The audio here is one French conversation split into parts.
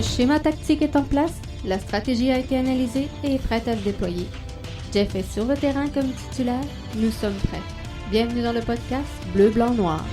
Le schéma tactique est en place, la stratégie a été analysée et est prête à se déployer. Jeff est sur le terrain comme titulaire, nous sommes prêts. Bienvenue dans le podcast Bleu, Blanc, Noir.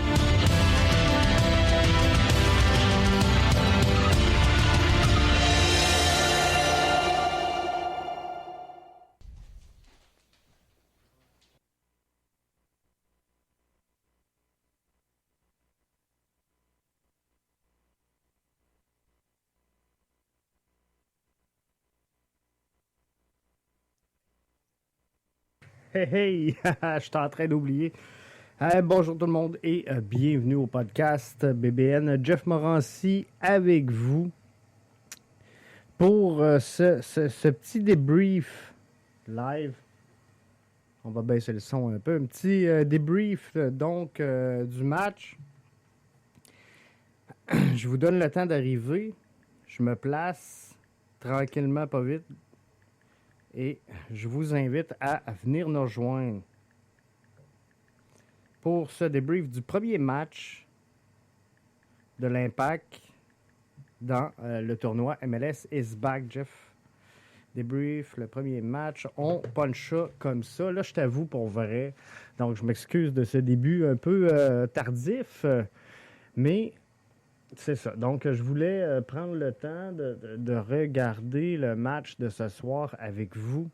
Hey, hey, je suis en train d'oublier. Bonjour tout le monde et bienvenue au podcast BBN. Jeff Morancy avec vous pour ce petit débrief live. On va baisser le son un peu. Un petit débrief donc du match. Je vous donne le temps d'arriver. Je me place tranquillement, pas vite. Et je vous invite à venir nous rejoindre pour ce débrief du premier match de l'Impact dans le tournoi MLS is back, Jeff. Débrief, le premier match, on punch ça comme ça. Là, je t'avoue pour vrai. Donc, je m'excuse de ce début un peu tardif, mais c'est ça. Donc, je voulais prendre le temps de regarder le match de ce soir avec vous.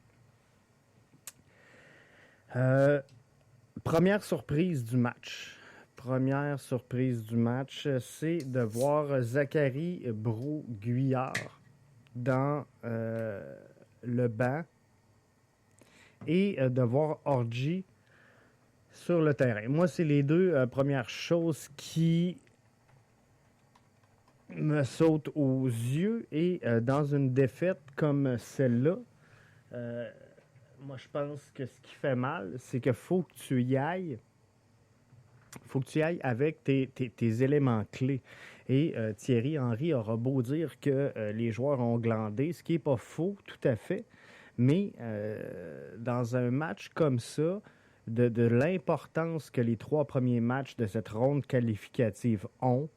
Première surprise du match. C'est de voir Zachary Brault-Guyard dans le banc et de voir Orji sur le terrain. Moi, c'est les deux premières choses qui me sautent aux yeux et dans une défaite comme celle-là, moi, je pense que ce qui fait mal, c'est qu'il faut que tu y ailles. Faut que tu y ailles avec tes éléments clés. Et Thierry Henry aura beau dire que les joueurs ont glandé, ce qui n'est pas faux, tout à fait. Mais dans un match comme ça, de l'importance que les 3 premiers matchs de cette ronde qualificative ont,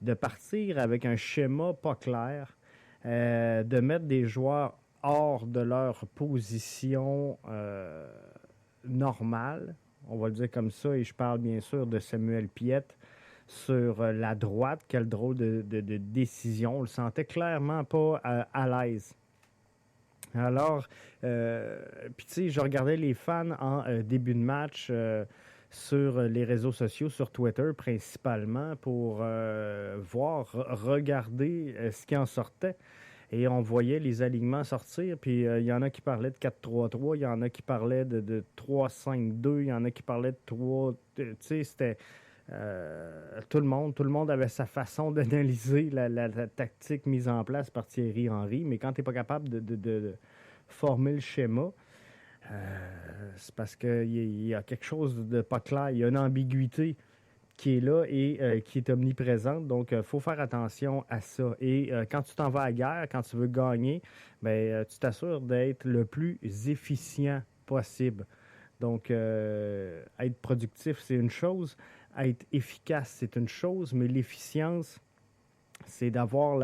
de partir avec un schéma pas clair, de mettre des joueurs hors de leur position normale, on va le dire comme ça, et je parle bien sûr de Samuel Piette sur la droite. Quelle drôle de décision. On le sentait clairement pas à l'aise. Alors, puis tu sais, je regardais les fans en début de match sur les réseaux sociaux, sur Twitter principalement, pour regarder ce qui en sortait. Et on voyait les alignements sortir, puis il y en a qui parlaient de 4-3-3, il y en a qui parlaient de 3-5-2, il y en a qui parlaient de 3... Tu sais, c'était... tout le monde avait sa façon d'analyser la tactique mise en place par Thierry Henry, mais quand tu n'es pas capable de former le schéma, c'est parce qu'il y a quelque chose de pas clair, il y a une ambiguïté qui est là et qui est omniprésente. Donc, il faut faire attention à ça. Et quand tu t'en vas à la guerre, quand tu veux gagner, tu t'assures d'être le plus efficient possible. Donc, être productif, c'est une chose. Être efficace, c'est une chose. Mais l'efficience, c'est d'avoir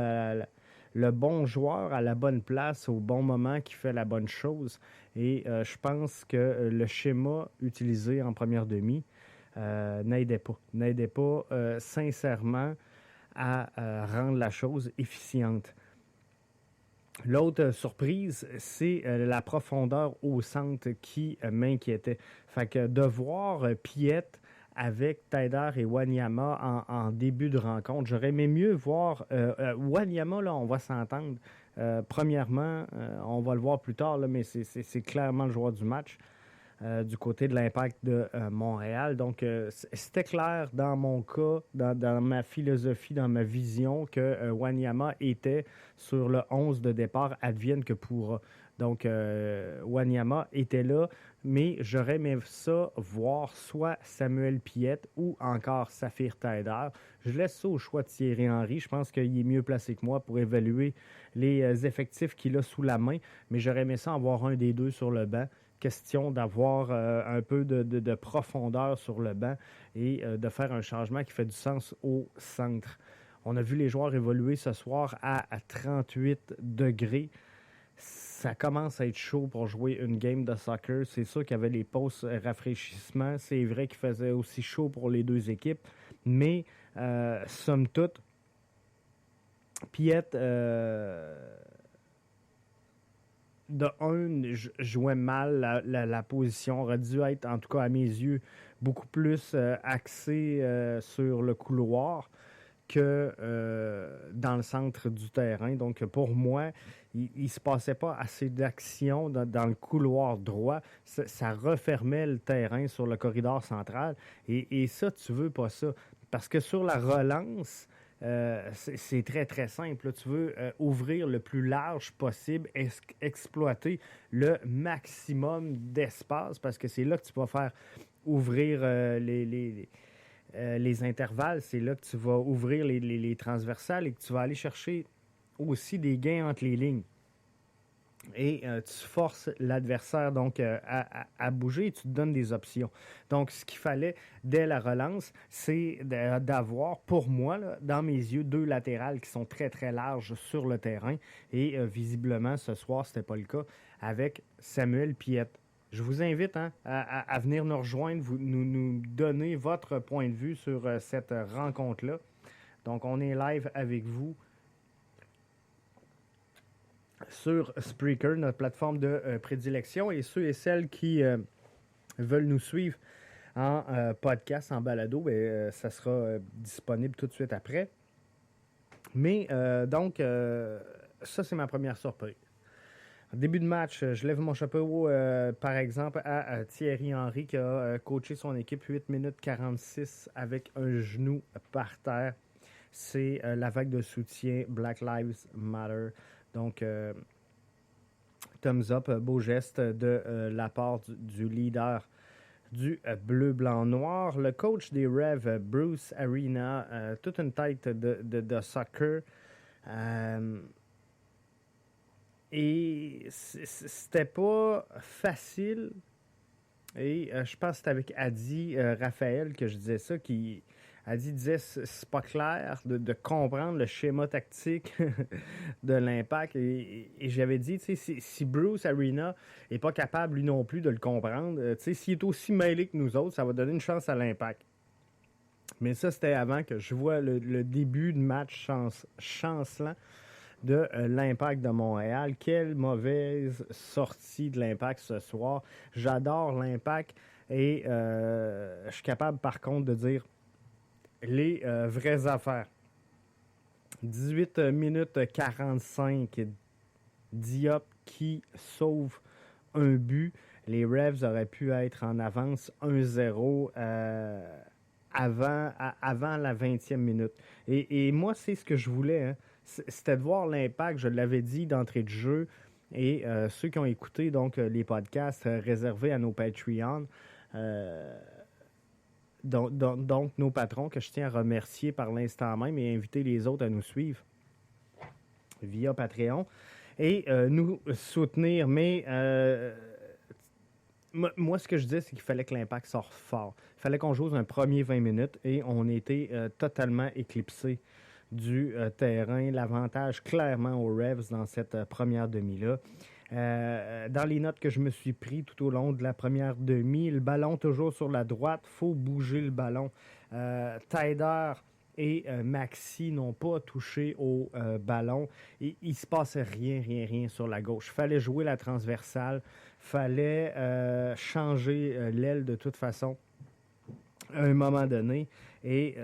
le bon joueur à la bonne place au bon moment qui fait la bonne chose. Et je pense que le schéma utilisé en première demi, n'aidait pas sincèrement à rendre la chose efficiente. L'autre surprise, c'est la profondeur au centre qui m'inquiétait. Fait que de voir Piette avec Taider et Wanyama en début de rencontre, j'aurais aimé mieux voir Wanyama, là, on va s'entendre. Premièrement, on va le voir plus tard, là, mais c'est clairement le joueur du match. Du côté de l'Impact de Montréal. Donc, c'était clair dans mon cas, dans ma philosophie, dans ma vision, que Wanyama était sur le 11 de départ, advienne que pourra. Donc, Wanyama était là, mais j'aurais aimé ça voir soit Samuel Piette ou encore Saphir Taider. Je laisse ça au choix de Thierry Henry. Je pense qu'il est mieux placé que moi pour évaluer les effectifs qu'il a sous la main, mais j'aurais aimé ça avoir un des deux sur le banc. Question d'avoir un peu de profondeur sur le banc et de faire un changement qui fait du sens au centre. On a vu les joueurs évoluer ce soir à 38 degrés. Ça commence à être chaud pour jouer une game de soccer. C'est sûr qu'il y avait les pauses rafraîchissement. C'est vrai qu'il faisait aussi chaud pour les deux équipes. Mais, somme toute, Piette, de un, jouait mal. La position aurait dû être, en tout cas à mes yeux, beaucoup plus axée sur le couloir que dans le centre du terrain. Donc, pour moi, il ne se passait pas assez d'action dans le couloir droit. Ça refermait le terrain sur le corridor central. Et ça, tu veux pas ça. Parce que sur la relance, c'est très, très simple. Là. Tu veux ouvrir le plus large possible, exploiter le maximum d'espace, parce que c'est là que tu vas faire ouvrir les intervalles. C'est là que tu vas ouvrir les transversales et que tu vas aller chercher aussi des gains entre les lignes. Et tu forces l'adversaire donc à bouger et tu te donnes des options. Donc, ce qu'il fallait dès la relance, c'est d'avoir, pour moi, là, dans mes yeux, deux latérales qui sont très, très larges sur le terrain. Et visiblement, ce soir, ce n'était pas le cas avec Samuel Piette. Je vous invite à venir nous rejoindre, nous donner votre point de vue sur cette rencontre-là. Donc, on est live avec vous sur Spreaker, notre plateforme de prédilection. Et ceux et celles qui veulent nous suivre en podcast, en balado, ça sera disponible tout de suite après. Mais donc, ça, c'est ma première surprise. En début de match, je lève mon chapeau, par exemple, à Thierry Henry qui a coaché son équipe 8 minutes 46 avec un genou par terre. C'est la vague de soutien Black Lives Matter. Donc, thumbs up, beau geste de la part du leader du bleu, blanc, noir. Le coach des Revs, Bruce Arena, toute une tête de soccer. Et c'était pas facile. Et je pense que c'était avec Adi Raphaël que je disais ça, Adi disait c'est pas clair de comprendre le schéma tactique de l'Impact. Et j'avais dit, tu sais, si Bruce Arena n'est pas capable, lui non plus, de le comprendre, tu sais, s'il est aussi mêlé que nous autres, ça va donner une chance à l'Impact. Mais ça, c'était avant que je vois le début de match chancelant de l'Impact de Montréal. Quelle mauvaise sortie de l'Impact ce soir. J'adore l'Impact et je suis capable, par contre, de dire les vraies affaires. 18 minutes 45. Diop qui sauve un but. Les Revs auraient pu être en avance 1-0 avant la 20e minute. Et moi, c'est ce que je voulais. Hein. C'était de voir l'Impact, je l'avais dit d'entrée de jeu. Et ceux qui ont écouté donc les podcasts réservés à nos Patreons, donc nos patrons que je tiens à remercier par l'instant même et inviter les autres à nous suivre via Patreon et nous soutenir. Mais moi, ce que je disais, c'est qu'il fallait que l'Impact sorte fort. Il fallait qu'on joue un premier 20 minutes et on était totalement éclipsé du terrain. L'avantage clairement aux Revs dans cette première demi-là. Dans les notes que je me suis pris tout au long de la première demi, le ballon toujours sur la droite, il faut bouger le ballon. Taider et Maxi n'ont pas touché au ballon. Et il ne se passait rien sur la gauche. Il fallait jouer la transversale, il fallait changer l'aile de toute façon à un moment donné. Et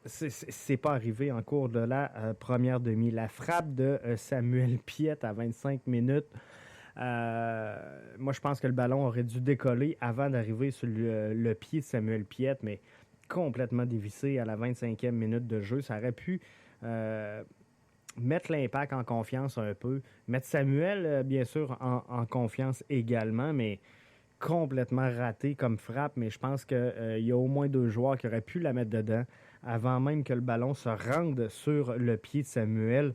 c'est pas arrivé en cours de la première demi. La frappe de Samuel Piette à 25 minutes. Moi, je pense que le ballon aurait dû décoller avant d'arriver sur le pied de Samuel Piette, mais complètement dévissé à la 25e minute de jeu. Ça aurait pu mettre l'Impact en confiance un peu. Mettre Samuel, bien sûr, en confiance également, mais complètement raté comme frappe. Mais je pense qu'il y a au moins deux joueurs qui auraient pu la mettre dedans avant même que le ballon se rende sur le pied de Samuel.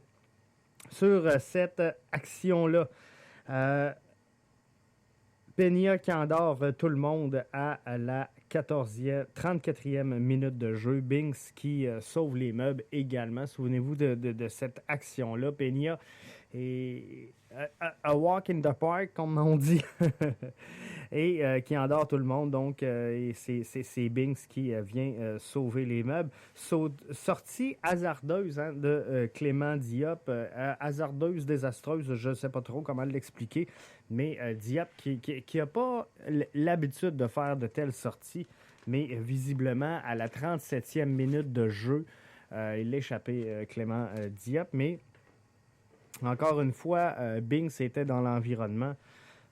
Sur cette action-là, Peña qui endort tout le monde à la 34e minute de jeu. Binks qui sauve les meubles également. Souvenez-vous de cette action-là. Peña est a walk in the park, comme on dit, et qui endort tout le monde. Donc, c'est Binks qui vient sauver les meubles. Sortie hasardeuse de Clément Diop. Hasardeuse, désastreuse, je ne sais pas trop comment l'expliquer. Mais Diop qui n'a pas l'habitude de faire de telles sorties, mais visiblement, à la 37e minute de jeu, il a échappé Clément Diop. Mais encore une fois, Binks était dans l'environnement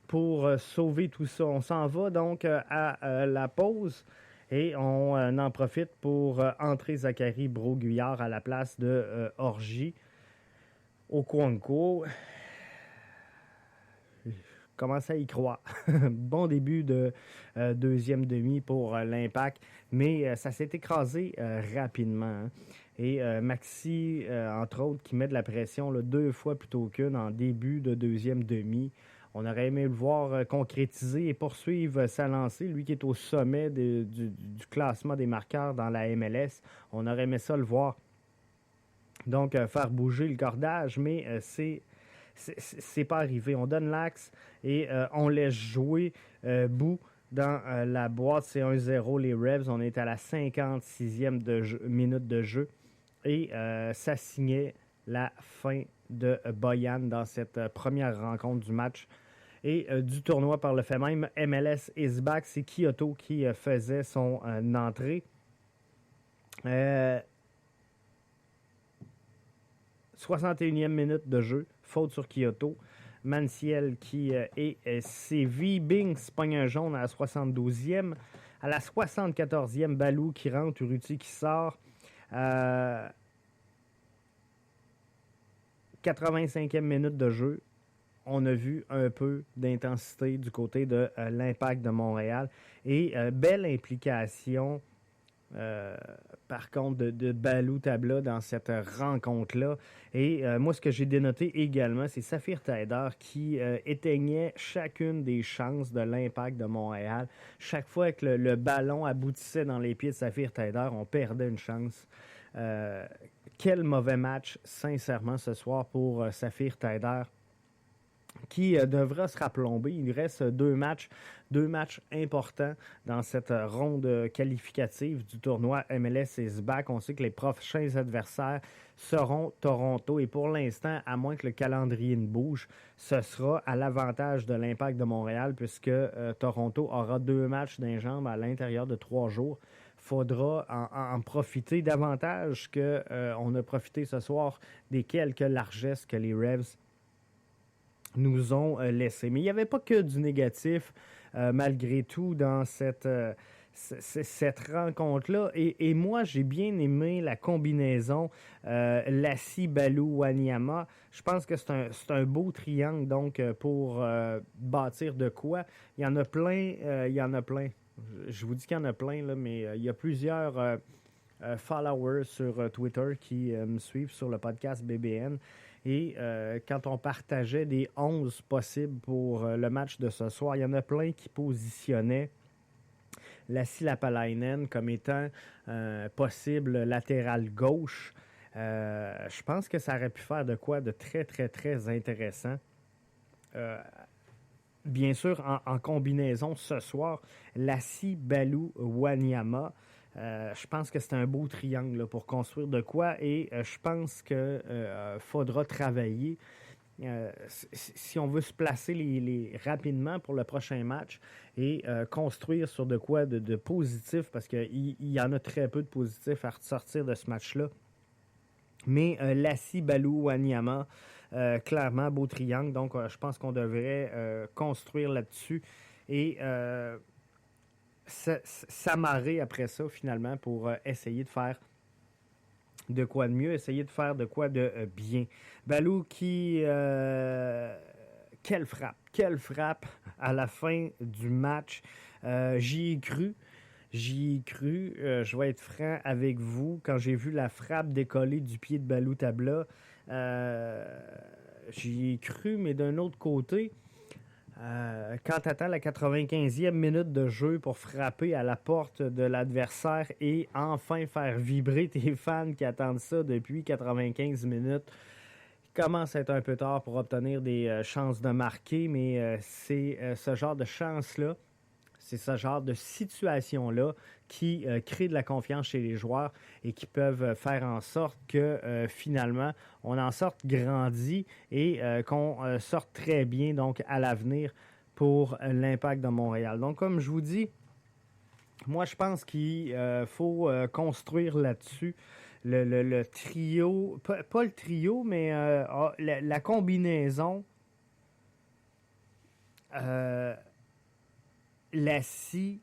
pour sauver tout ça. On s'en va donc à la pause et on en profite pour entrer Zachary Broguillard à la place de Orji Okonkwo. Commence à y croire. Bon début de deuxième demi pour l'Impact, mais ça s'est écrasé rapidement. Hein. Et Maxi, entre autres, qui met de la pression là, 2 fois plutôt qu'une en début de deuxième demi. On aurait aimé le voir concrétiser et poursuivre sa lancée. Lui qui est au sommet du classement des marqueurs dans la MLS. On aurait aimé ça le voir. Donc, faire bouger le cordage, mais c'est pas arrivé. On donne l'axe et on laisse jouer Bou dans la boîte. C'est 1-0 les Revs. On est à la 56e minute de jeu. Et ça signait la fin de Boyan dans cette première rencontre du match et du tournoi par le fait même. MLS is back. C'est Kyoto qui faisait son entrée. 61e minute de jeu. Faute sur Kyoto. Manciel qui est sévi. Binks pogne un jaune à la 72e. À la 74e, Balou qui rentre. Urruti qui sort. 85e minute de jeu. On a vu un peu d'intensité du côté de l'Impact de Montréal. Et belle implication, par contre, de Balou Tabla dans cette rencontre-là. Et moi, ce que j'ai dénoté également, c'est Saphir Taider qui éteignait chacune des chances de l'Impact de Montréal. Chaque fois que le ballon aboutissait dans les pieds de Saphir Taider, on perdait une chance. Quel mauvais match, sincèrement, ce soir pour Saphir Taider, qui devra se raplomber. Il reste deux matchs importants dans cette ronde qualificative du tournoi MLS is back. On sait que les prochains adversaires seront Toronto et pour l'instant, à moins que le calendrier ne bouge, ce sera à l'avantage de l'Impact de Montréal puisque Toronto aura 2 matchs d'un jambe à l'intérieur de 3 jours. Faudra en profiter davantage qu'on a profité ce soir des quelques largesses que les Revs nous ont laissé. Mais il n'y avait pas que du négatif, malgré tout, dans cette rencontre-là. Et moi, j'ai bien aimé la combinaison Lassi, Balou, Wanyama. Je pense que c'est un beau triangle, donc, pour bâtir de quoi. Il y en a plein. Je vous dis qu'il y en a plein, là, mais il y a plusieurs followers sur Twitter qui me suivent sur le podcast BBN. Et quand on partageait des 11 possibles pour le match de ce soir, il y en a plein qui positionnaient Lassi Lapalainen comme étant possible latéral gauche. Je pense que ça aurait pu faire de quoi de très, très, très intéressant. Bien sûr, en combinaison ce soir, Lassi, Balou, Wanyama. Je pense que c'est un beau triangle là, pour construire de quoi et je pense qu'il faudra travailler si on veut se placer rapidement pour le prochain match et construire sur de quoi de positif parce qu'il y en a très peu de positifs à ressortir de ce match-là. Mais Lassi, Balou, Wanyama, clairement, beau triangle. Donc, je pense qu'on devrait construire là-dessus et s'amarrer après ça, finalement, pour essayer de faire de quoi de mieux, essayer de faire de quoi de bien. Balou qui... quelle frappe à la fin du match. J'y ai cru. Je vais être franc avec vous. Quand j'ai vu la frappe décoller du pied de Balou Tabla, j'y ai cru, mais d'un autre côté, Quand tu attends la 95e minute de jeu pour frapper à la porte de l'adversaire et enfin faire vibrer tes fans qui attendent ça depuis 95 minutes, il commence à être un peu tard pour obtenir des chances de marquer, mais c'est ce genre de chance-là, c'est ce genre de situation-là qui crée de la confiance chez les joueurs et qui peuvent faire en sorte que finalement, on en sorte grandi et qu'on sorte très bien donc à l'avenir pour l'Impact de Montréal. Donc, comme je vous dis, moi, je pense qu'il faut construire là-dessus le trio, pas le trio, mais la combinaison Lassi,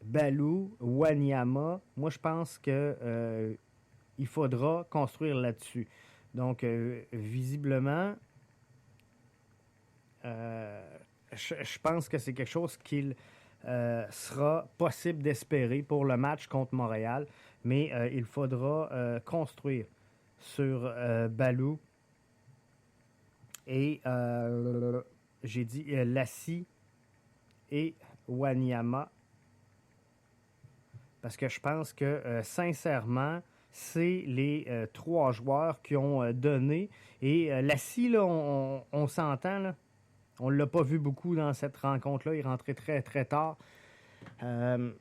Balou, Wanyama, moi je pense que il faudra construire là-dessus. Donc, visiblement, je pense que c'est quelque chose qu'il sera possible d'espérer pour le match contre Montréal, mais il faudra construire sur Balou et j'ai dit Lassi et Wanyama. Parce que je pense que, sincèrement, c'est les trois joueurs qui ont donné. Et Lassi, là, on s'entend, là. On ne l'a pas vu beaucoup dans cette rencontre-là. Il est rentré très, très tard. Dans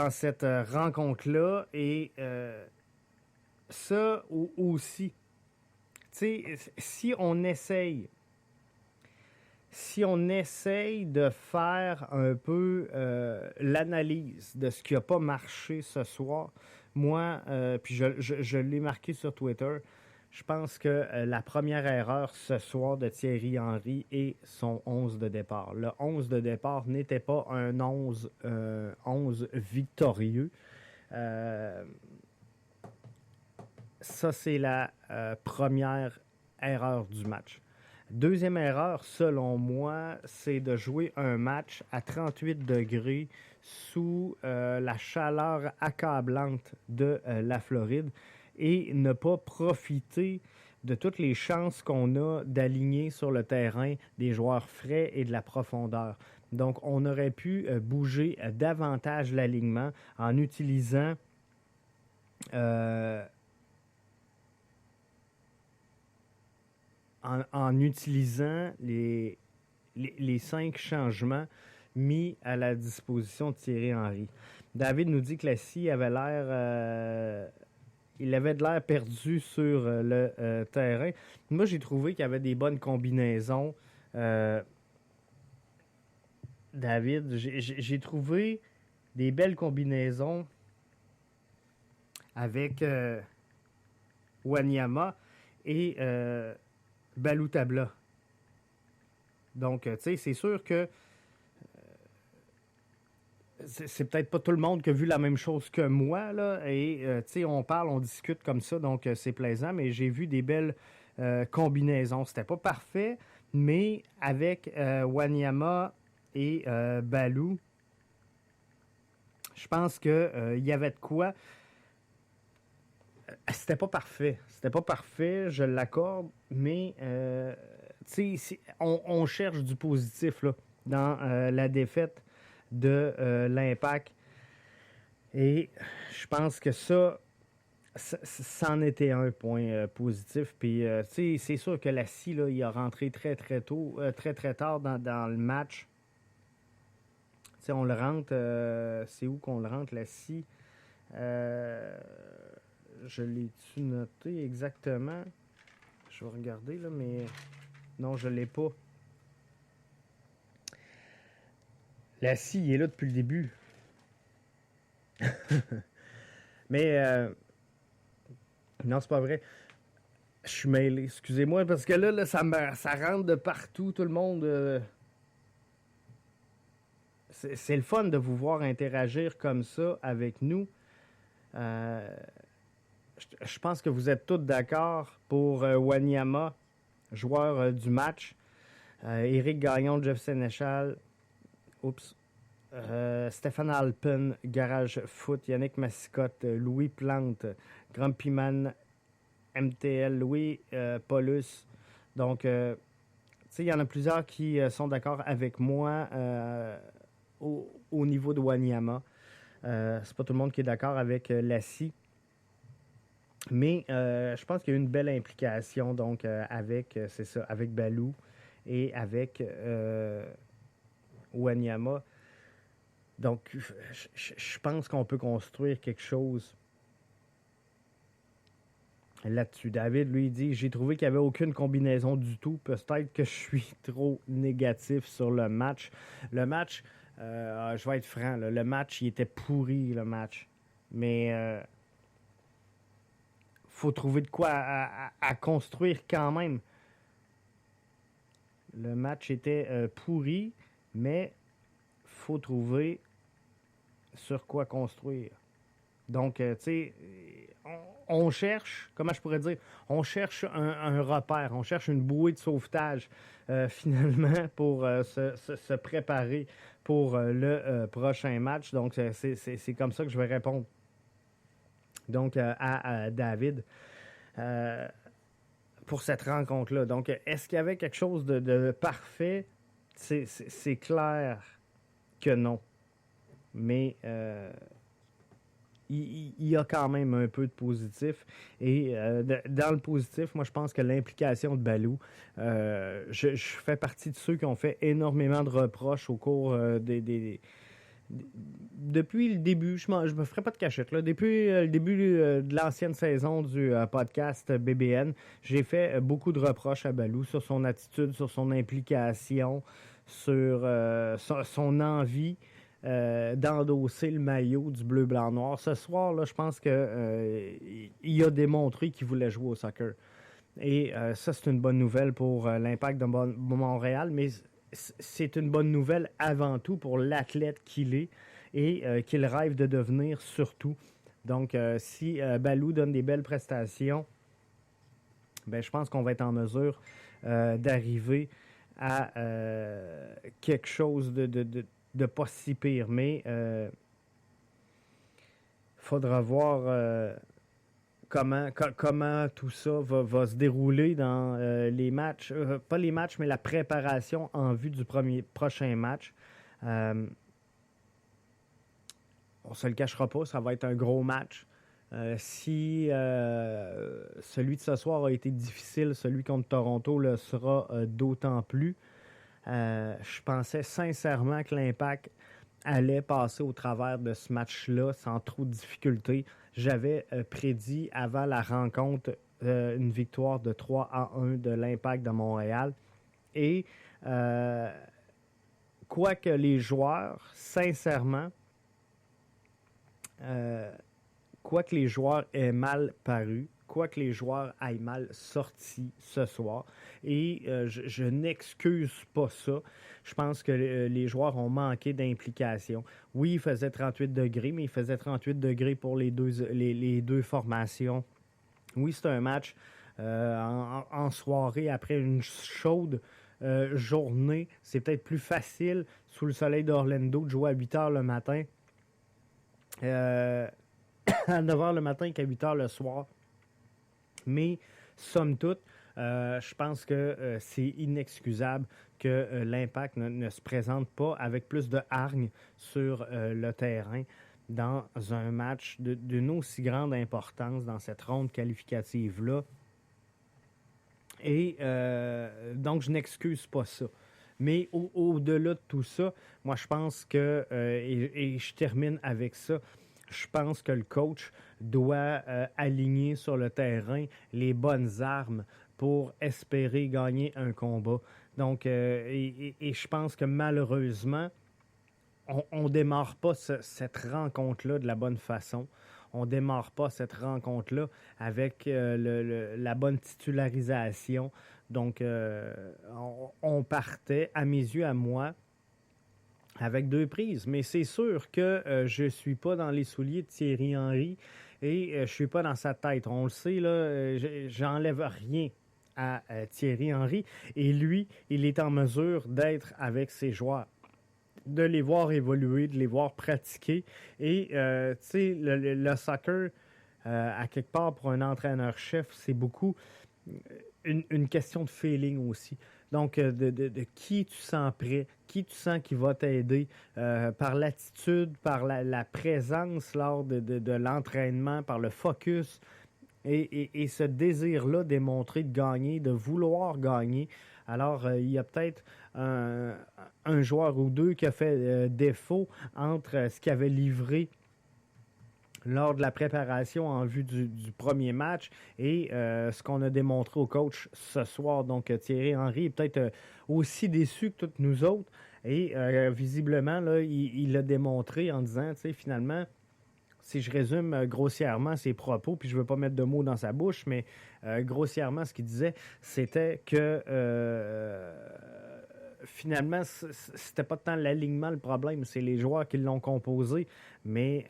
cette rencontre-là. Et ça aussi. Tu sais, si on essaye de faire un peu l'analyse de ce qui n'a pas marché ce soir, moi, puis je l'ai marqué sur Twitter, je pense que la première erreur ce soir de Thierry Henry est son 11 de départ. Le 11 de départ n'était pas un 11 victorieux. Ça, c'est la première erreur du match. Deuxième erreur, selon moi, c'est de jouer un match à 38 degrés sous la chaleur accablante de la Floride et ne pas profiter de toutes les chances qu'on a d'aligner sur le terrain des joueurs frais et de la profondeur. Donc, on aurait pu bouger davantage l'alignement en utilisant en utilisant les 5 changements mis à la disposition de Thierry Henry. David nous dit que Lassi avait l'air... il avait de l'air perdu sur le terrain. Moi, j'ai trouvé qu'il y avait des bonnes combinaisons. David, j'ai trouvé des belles combinaisons avec Wanyama et Balou Tabla. Donc, tu sais, c'est sûr que c'est peut-être pas tout le monde qui a vu la même chose que moi, là, et, tu sais, on parle, on discute comme ça, donc c'est plaisant, mais j'ai vu des belles combinaisons. C'était pas parfait, mais avec Wanyama et Balou, je pense qu'il y avait de quoi. C'était pas parfait. C'était pas parfait, je l'accorde, mais tu sais, on cherche du positif là, dans la défaite de l'Impact. Et je pense que ça en était un point positif. Puis, tu sais, c'est sûr que Lassi, là, il a rentré très, très tôt, très, très tard dans le match. Tu sais, on le rentre, c'est où qu'on le rentre, Lassi? Je l'ai-tu noté exactement? Je vais regarder, là, mais non, je ne l'ai pas. Lassi, il est là depuis le début. Mais, non, c'est pas vrai. Je suis mêlé, excusez-moi, parce que là ça rentre de partout, tout le monde. C'est le fun de vous voir interagir comme ça avec nous. Je pense que vous êtes tous d'accord pour Wanyama, joueur du match. Éric Gagnon, Jeff Sénéchal. Stéphane Alpen, Garage Foot. Yannick Massicotte, Louis Plante, Grumpyman, MTL, Louis Paulus. Donc, il y en a plusieurs qui sont d'accord avec moi au niveau de Wanyama. C'est pas tout le monde qui est d'accord avec Lassie. Mais je pense qu'il y a eu une belle implication donc c'est ça, avec Balou et avec Wanyama. Donc, je pense qu'on peut construire quelque chose là-dessus. David, lui, dit « J'ai trouvé qu'il n'y avait aucune combinaison du tout. Peut-être que je suis trop négatif sur le match. » Le match, je vais être franc, là, le match, il était pourri, le match. Mais faut trouver de quoi à construire quand même. Le match était pourri, mais faut trouver sur quoi construire. Donc, tu sais, on cherche, comment je pourrais dire, on cherche un repère, on cherche une bouée de sauvetage, finalement, pour se préparer pour le prochain match. Donc, c'est comme ça que je vais répondre. Donc, à David, pour cette rencontre-là. Donc, est-ce qu'il y avait quelque chose de parfait? C'est clair que non. Mais il y a quand même un peu de positif. Et dans le positif, moi, je pense que l'implication de Balou, je fais partie de ceux qui ont fait énormément de reproches au cours depuis le début, je me ferai pas de cachette, là. Depuis le début de l'ancienne saison du podcast BBN, j'ai fait beaucoup de reproches à Balou sur son attitude, sur son implication, sur son envie d'endosser le maillot du bleu, blanc, noir. Ce soir, là, je pense qu'il a démontré qu'il voulait jouer au soccer. Et ça, c'est une bonne nouvelle pour l'Impact de Montréal, mais c'est une bonne nouvelle avant tout pour l'athlète qu'il est et qu'il rêve de devenir surtout. Donc, si Balou donne des belles prestations, ben, je pense qu'on va être en mesure d'arriver à quelque chose de pas si pire. Mais il faudra voir comment tout ça va se dérouler dans les matchs. Pas les matchs, mais la préparation en vue du prochain match. On se le cachera pas, ça va être un gros match. Si celui de ce soir a été difficile, celui contre Toronto le sera d'autant plus. Je pensais sincèrement que l'Impact allait passer au travers de ce match-là sans trop de difficultés. J'avais prédit avant la rencontre une victoire de 3-1 de l'Impact de Montréal. Et quoique les joueurs, sincèrement, quoique les joueurs aient mal paru, quoique les joueurs aient mal sorti ce soir, et je n'excuse pas ça. Je pense que les joueurs ont manqué d'implication. Oui, il faisait 38 degrés, mais il faisait 38 degrés pour les deux formations. Oui, c'est un match en soirée après une chaude journée. C'est peut-être plus facile sous le soleil d'Orlando de jouer à 8 h le matin. À 9 h le matin qu'à 8 h le soir. Mais, somme toute, je pense que c'est inexcusable que l'Impact ne se présente pas avec plus de hargne sur le terrain dans un match d'une aussi grande importance dans cette ronde qualificative-là. Et donc, je n'excuse pas ça. Mais au-delà de tout ça, moi, je pense que, et je termine avec ça, je pense que le coach doit aligner sur le terrain les bonnes armes pour espérer gagner un combat. Donc, et je pense que malheureusement, on ne démarre pas cette rencontre-là de la bonne façon. On ne démarre pas cette rencontre-là avec la bonne titularisation. Donc, on partait, à mes yeux, à moi, avec 2 prises. Mais c'est sûr que je ne suis pas dans les souliers de Thierry Henry et je ne suis pas dans sa tête. On le sait, là, j'enlève rien à Thierry Henry. Et lui, il est en mesure d'être avec ses joueurs, de les voir évoluer, de les voir pratiquer. Et, tu sais, le soccer, à quelque part, pour un entraîneur-chef, c'est beaucoup une question de feeling aussi. Donc, de qui tu sens prêt, qui tu sens qui va t'aider par l'attitude, par la présence lors de l'entraînement, par le focus et ce désir-là démontré de gagner, de vouloir gagner. Alors, il y a peut-être un joueur ou deux qui a fait défaut entre ce qu'il avait livré lors de la préparation en vue du premier match et ce qu'on a démontré au coach ce soir. Donc, Thierry Henry est peut-être aussi déçu que toutes nous autres. Et visiblement, là, il l'a démontré en disant, tu sais, finalement, si je résume grossièrement ses propos, puis je ne veux pas mettre de mots dans sa bouche, mais grossièrement, ce qu'il disait, c'était que finalement, c'était pas tant l'alignement le problème, c'est les joueurs qui l'ont composé, mais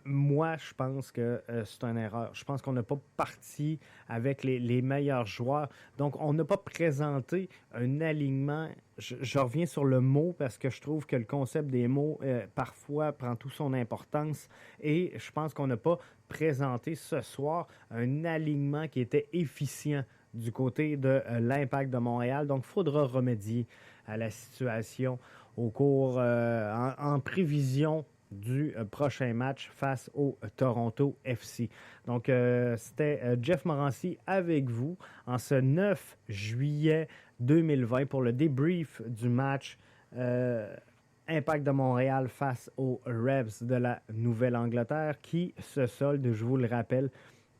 moi, je pense que c'est une erreur. Je pense qu'on n'a pas parti avec les meilleurs joueurs. Donc, on n'a pas présenté un alignement. Je reviens sur le mot parce que je trouve que le concept des mots, parfois, prend toute son importance. Et je pense qu'on n'a pas présenté ce soir un alignement qui était efficient du côté de l'Impact de Montréal. Donc, il faudra remédier à la situation au cours, en prévision du prochain match face au Toronto FC. Donc, c'était Jeff Morancy avec vous en ce 9 juillet 2020 pour le débrief du match Impact de Montréal face aux Revs de la Nouvelle-Angleterre qui se solde, je vous le rappelle,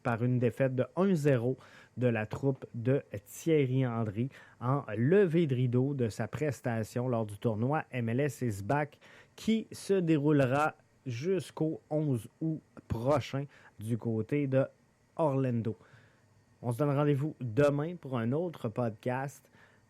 par une défaite de 1-0 de la troupe de Thierry Henry en levée de rideau de sa prestation lors du tournoi MLS is Back qui se déroulera jusqu'au 11 août prochain du côté de Orlando. On se donne rendez-vous demain pour un autre podcast.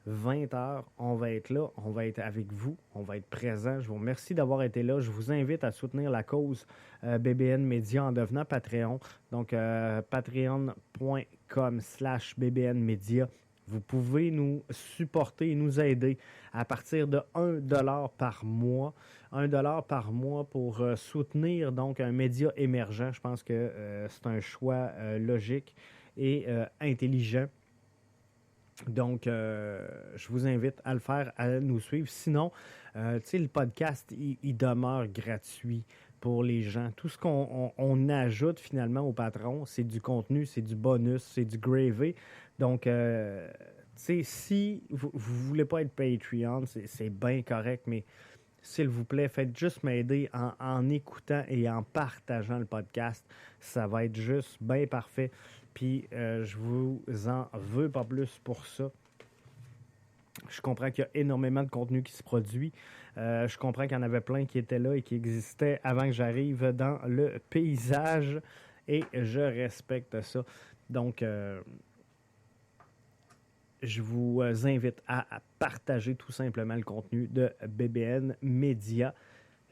20h, on va être là, on va être avec vous, on va être présent. Je vous remercie d'avoir été là. Je vous invite à soutenir la cause BBN Media en devenant Patreon. Donc, patreon.com/BBN Media. Vous pouvez nous supporter et nous aider à partir de 1$ par mois. 1$ par mois pour soutenir donc un média émergent. Je pense que c'est un choix logique et intelligent. Donc, je vous invite à le faire, à nous suivre. Sinon, tu sais, le podcast, il demeure gratuit pour les gens. Tout ce qu'on ajoute finalement au patron, c'est du contenu, c'est du bonus, c'est du gravy. Donc, tu sais, si vous ne voulez pas être Patreon, c'est bien correct, mais s'il vous plaît, faites juste m'aider en écoutant et en partageant le podcast. Ça va être juste bien parfait. Puis, je vous en veux pas plus pour ça. Je comprends qu'il y a énormément de contenu qui se produit. Je comprends qu'il y en avait plein qui étaient là et qui existaient avant que j'arrive dans le paysage. Et je respecte ça. Donc, je vous invite à partager tout simplement le contenu de BBN Media.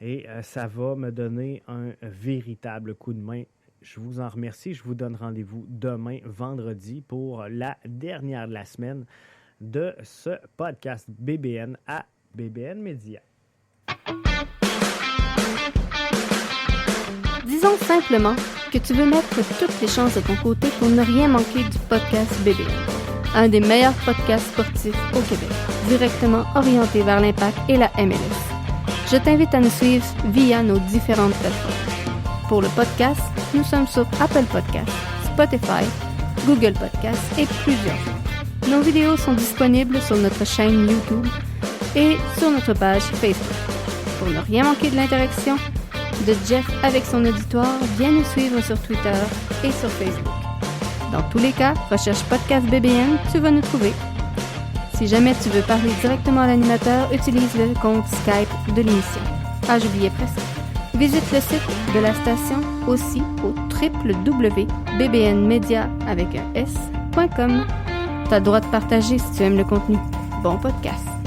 Et ça va me donner un véritable coup de main. Je vous en remercie. Je vous donne rendez-vous demain, vendredi, pour la dernière de la semaine de ce podcast BBN à BBN Media. Disons simplement que tu veux mettre toutes les chances de ton côté pour ne rien manquer du podcast BBN, un des meilleurs podcasts sportifs au Québec, directement orienté vers l'Impact et la MLS. Je t'invite à nous suivre via nos différentes plateformes. Pour le podcast, nous sommes sur Apple Podcasts, Spotify, Google Podcasts et plusieurs autres. Nos vidéos sont disponibles sur notre chaîne YouTube et sur notre page Facebook. Pour ne rien manquer de l'interaction de Jeff avec son auditoire, viens nous suivre sur Twitter et sur Facebook. Dans tous les cas, recherche Podcast BBN, tu vas nous trouver. Si jamais tu veux parler directement à l'animateur, utilise le compte Skype de l'émission. Ah, j'oubliais presque. Visite le site de la station aussi au www.bbnmedia.com. T'as le droit de partager si tu aimes le contenu. Bon podcast!